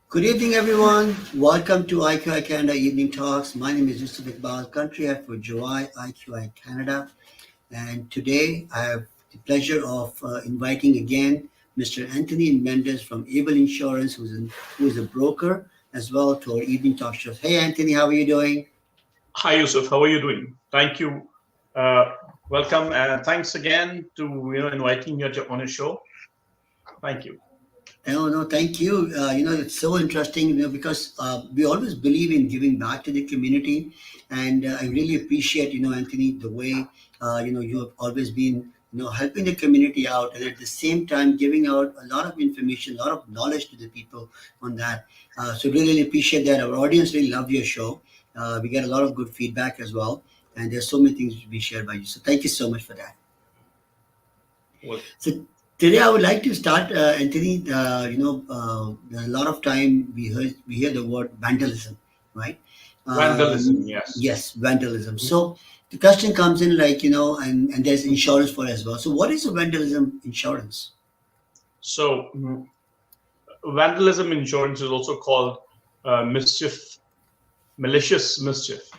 Good evening, everyone. Welcome to IQI Canada Evening Talks. My name is Yousaf Iqbal, country head for Juwai, IQI Canada. And today I have the pleasure of inviting again Mr. Anthony Mendes from Able Insurance, who is a broker, as well to our evening talk shows. Hey, Anthony, how are you doing? Hi, Yusuf. How are you doing? Thank you. Uh, Welcome, and thanks again to inviting me on a show. Thank you. No, no, thank you. It's so interesting, because we always believe in giving back to the community, and I really appreciate, Anthony, the way you have always been, helping the community out, and at the same time giving out a lot of information, a lot of knowledge to the people on that. So really appreciate that. Our audience really loved your show. We get a lot of good feedback as well, and there's so many things to be shared by you. So thank you so much for that. Well, So today I would like to start, Anthony. A lot of time we hear the word vandalism, right? vandalism, yes. Yes, vandalism. So the question comes in like and there's insurance for it as well. So what is a vandalism insurance? So, vandalism insurance is also called malicious mischief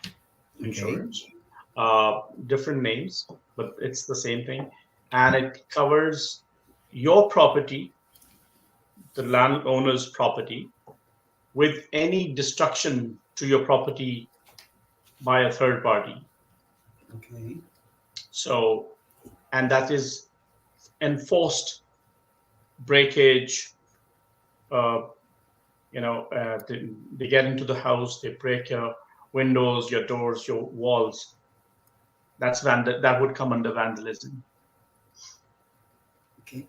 Okay, insurance. Different names, but it's the same thing, and it covers your property, the landowner's property, with any destruction to your property by a third party. okay, So, and that is enforced breakage. Uh, they get into the house, they break your windows, your doors, your walls. That would come under vandalism. okay.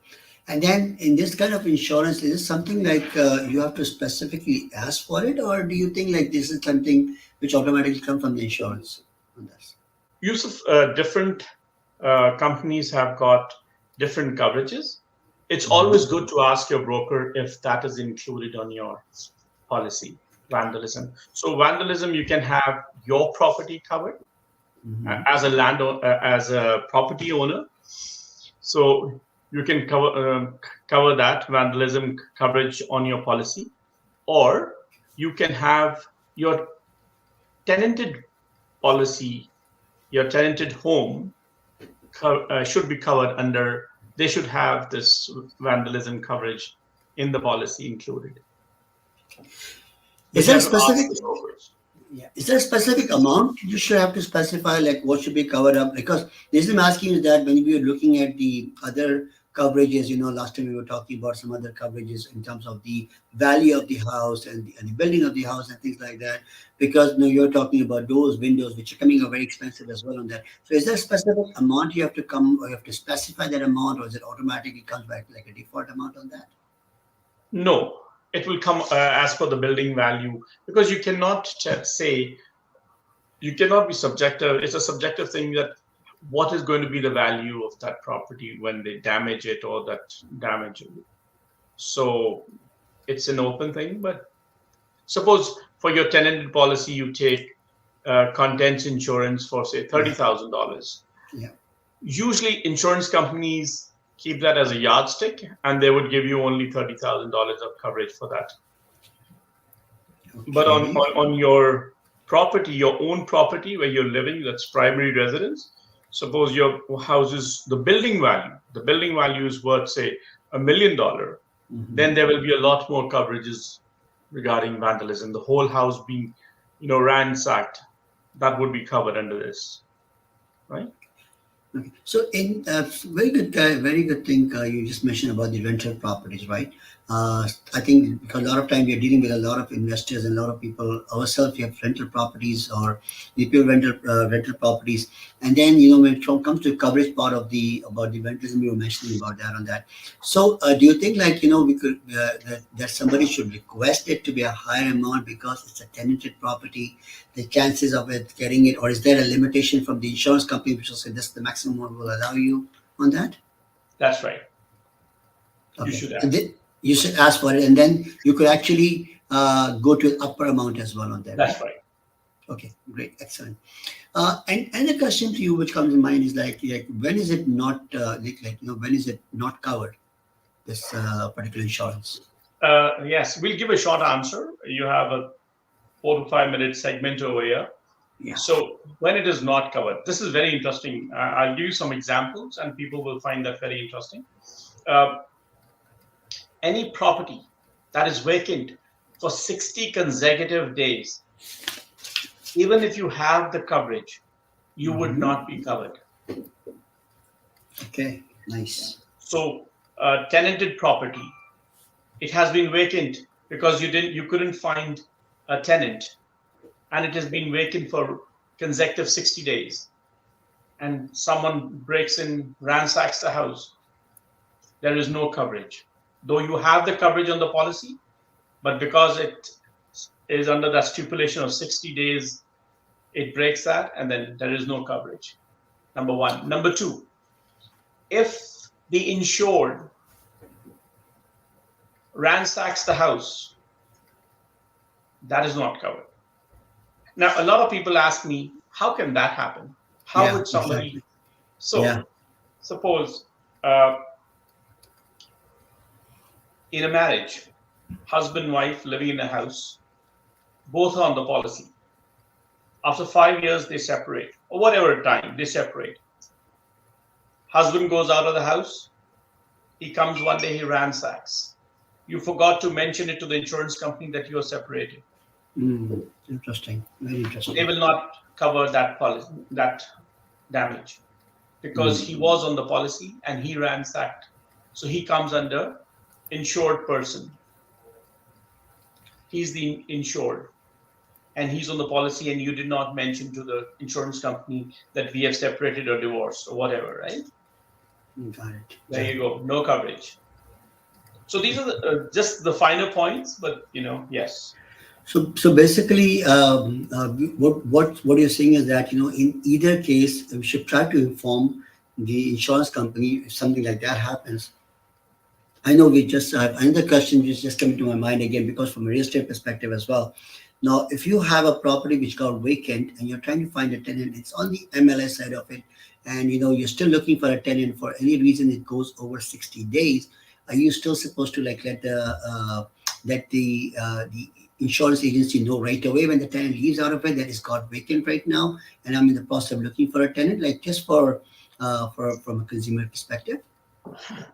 And then in this kind of insurance, is it something like you have to specifically ask for it, or do you think like this is something which automatically comes from the insurance on this? Use of different companies have got different coverages. It's always Mm-hmm. good to ask your broker if that is included on your policy. Vandalism. So vandalism, you can have your property covered Mm-hmm. as a property owner. So you can cover that vandalism coverage on your policy, or you can have your tenanted policy, your tenanted home should be covered under. They should have this vandalism coverage in the policy included. Is But you there a have to ask specific the brokers. Yeah. Is there a specific amount you should have to specify, like what should be covered up? Because the reason I'm asking is that when we were looking at the other coverages, last time we were talking about some other coverages in terms of the value of the house and the building of the house and things like that. Because you're talking about doors, windows, which are coming out very expensive as well on that. So is there a specific amount you have to come, or you have to specify that amount, or is it automatically comes back like a default amount on that? No, it will come as per the building value, because you cannot say, you cannot be subjective. It's a subjective thing that what is going to be the value of that property when they damage it or that damage it. So it's an open thing. But suppose for your tenanted policy, you take contents insurance for say Yeah. $30,000. Yeah. Usually, insurance companies keep that as a yardstick, and they would give you only $30,000 of coverage for that. But on, Okay. on on your property, your own property where you're living, that's primary residence. Suppose your house is the building value. The building value is worth say $1 million. Mm-hmm. Then there will be a lot more coverages regarding vandalism. The whole house being, ransacked, that would be covered under this, right? Okay. So, in very good thing you just mentioned about the rental properties, right? I think because a lot of time we are dealing with a lot of investors and a lot of people ourselves. We have rental properties or we pay rental properties, and then when it comes to coverage part of the about the rentalism, you were mentioning about that on that. So, do you think like we could that somebody should request it to be a higher amount because it's a tenanted property, the chances of it getting it, or is there a limitation from the insurance company which will say this is the maximum one will allow you on that? That's right. You Okay, should and ask. then you should ask for it, and then you could actually go to an upper amount as well on that, That's right? right. Okay, great, excellent. And the question to you which comes in mind is like when is it not when is it not covered, this particular insurance? Yes, we'll give a short answer. You have a 4 to 5 minute segment over here. Yeah. So when it is not covered, this is very interesting. I'll give you some examples, and people will find that very interesting. Uh, any property that is vacant for 60 consecutive days, even if you have the coverage, you would Hmm. not be covered. Okay. Nice. So, tenanted property, it has been vacant because you couldn't find a tenant, and it has been vacant for consecutive 60 days, and someone breaks in, ransacks the house. There is no coverage, though you have the coverage on the policy, but because it is under that stipulation of 60 days, it breaks that, and then there is no coverage. Number one. Number two, if the insured ransacks the house, that is not covered. Now, a lot of people ask me, how can that happen? How Yeah. would somebody? Exactly. Yeah. So, suppose uh, in a marriage, husband, wife living in a house, both are on the policy. After 5 years, they separate, or whatever time they separate. Husband goes out of the house. He comes one day, he ransacks. You forgot to mention it to the insurance company that you are separated. Interesting. Very They interesting. will not cover that policy, that damage, because he was on the policy and he ransacked. So he comes under insured person. He's the insured, and he's on the policy, and you did not mention to the insurance company that we have separated or divorced or whatever, right? Got it. There you go, no coverage. So these are just the finer points, but yes. So basically, what you're saying is that in either case, we should try to inform the insurance company if something like that happens. I know we just have another question which just coming to my mind again because from a real estate perspective as well. Now, if you have a property which got vacant and you're trying to find a tenant, it's on the MLS side of it, and you're still looking for a tenant for any reason it goes over 60 days. Are you still supposed to like let the insurance agency know right away when the tenant leaves out of it that it's got vacant right now, and I'm in the process of looking for a tenant, like just for from a consumer perspective?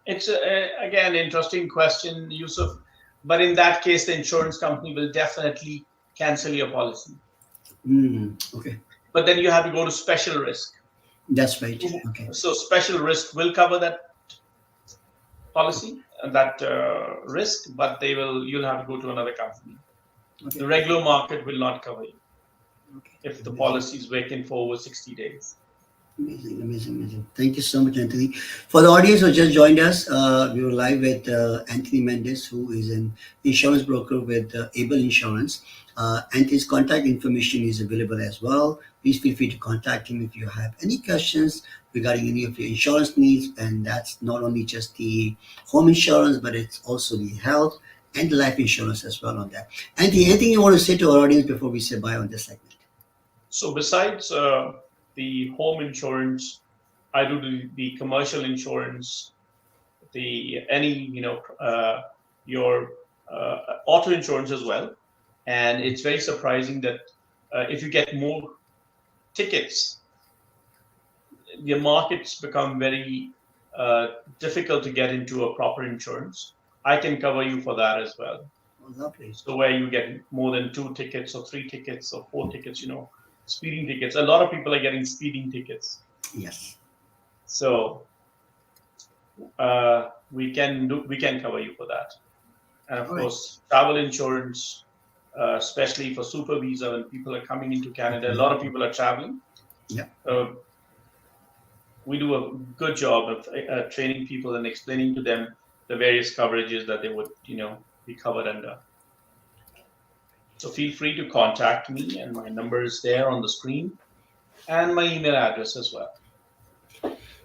It's again interesting question, Yusuf. But in that case, the insurance company will definitely cancel your policy. Okay. But then you have to go to special risk. That's right. Okay. So special risk will cover that policy and that risk, but you'll have to go to another company. Okay. The regular market will not cover you Okay. if the policy is vacant for over 60 days. Amazing. Thank you so much, Anthony. For the audience who just joined us, we were live with Anthony Mendes, who is an insurance broker with Able Insurance. Anthony's contact information is available as well. Please feel free to contact him if you have any questions regarding any of your insurance needs. And that's not only just the home insurance, but it's also the health and the life insurance as well on that. Anthony, anything you want to say to our audience before we say bye on this segment? So besides the home insurance, I do the commercial insurance, your auto insurance as well. And it's very surprising that if you get more tickets, the markets become very difficult to get into a proper insurance. I can cover you for that as well. Oh, lovely. So where you get more than 2 tickets or 3 tickets or 4 tickets, speeding tickets. A lot of people are getting speeding tickets. Yes. So we can cover you for that. And of course, travel insurance, especially for super visa when people are coming into Canada. A lot of people are traveling. Yeah. We do a good job of training people and explaining to them the various coverages that they would, be covered under. So feel free to contact me, and my number is there on the screen, and my email address as well.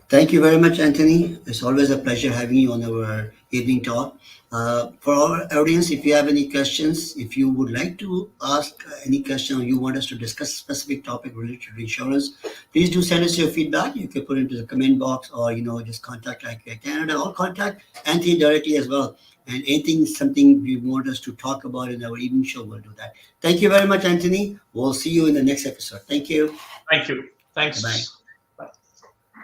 Thank you very much, Anthony. It's always a pleasure having you on our evening talk. For our audience, if you have any questions, if you would like to ask any question or you want us to discuss a specific topic related to insurance, please do send us your feedback. You can put it into the comment box or, just contact IQI Canada or contact Anthony directly as well. And anything, something you want us to talk about in our evening show, we'll do that. Thank you very much, Anthony. We'll see you in the next episode. Thank you. Thank you. Bye. Thanks.